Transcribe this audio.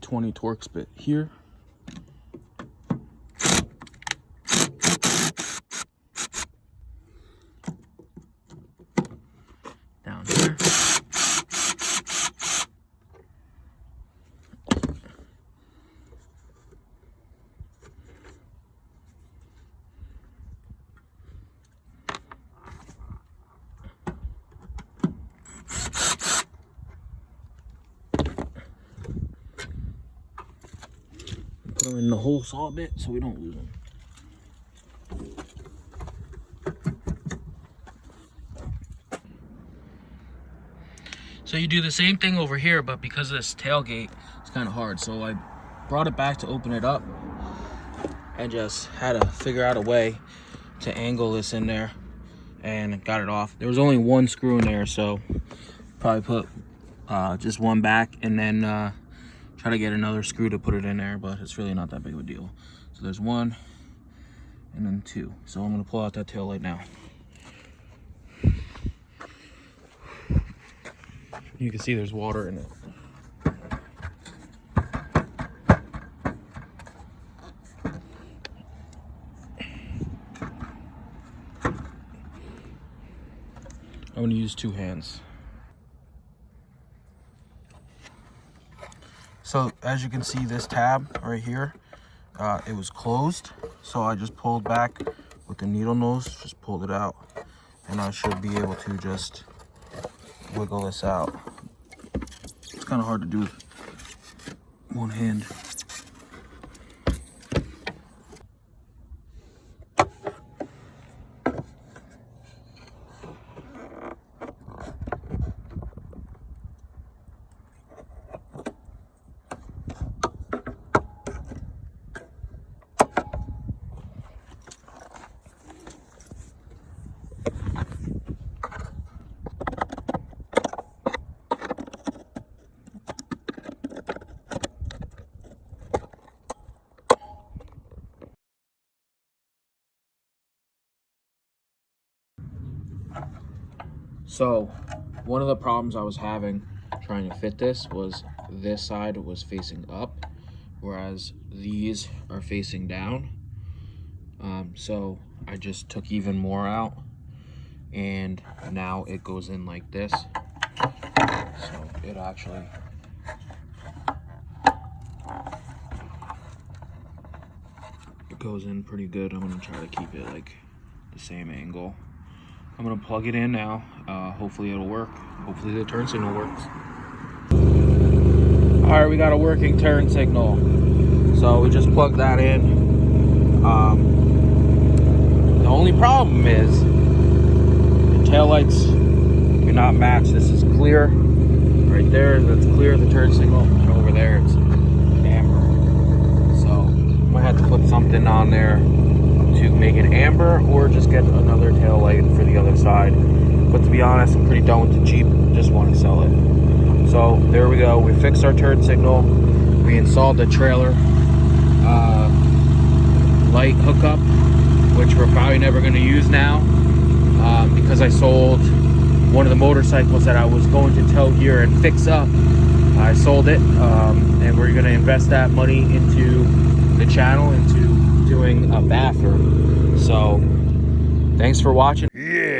20 Torx bit here. Down here. Put them in the whole saw bit so we don't lose them. So you do the same thing over here, but because of this tailgate, it's kind of hard. So I brought it back to open it up and just had to figure out a way to angle this in there and got it off. There was only one screw in there, so probably put just one back and then try to get another screw to put it in there, but it's really not that big of a deal. So there's one and then two. So I'm gonna pull out that tail light now. You can see there's water in it. I'm gonna use two hands. So as you can see, this tab right here, it was closed. So I just pulled back with the needle nose, just pulled it out, and I should be able to just wiggle this out. It's kind of hard to do with one hand. So one of the problems I was having trying to fit this was this side was facing up, whereas these are facing down. So I just took even more out, and now it goes in like this. So it actually goes in pretty good. I'm gonna try to keep it like the same angle. I'm gonna plug it in now. Hopefully it'll work. Hopefully the turn signal works. All right, we got a working turn signal. So we just plugged that in. The only problem is the taillights do not match. This is clear right there. That's clear, the turn signal. And over there, it's amber. So I might have to put something on there to make it amber, or just get another tail light for the other side. But to be honest, I'm pretty done with the Jeep, just want to sell it. So there we go, we fixed our turn signal, we installed the trailer light hookup, which we're probably never going to use now, because I sold one of the motorcycles that I was going to tow here and fix up. I sold it, and we're going to invest that money into the channel, into doing a bathroom. So thanks for watching. Yeah.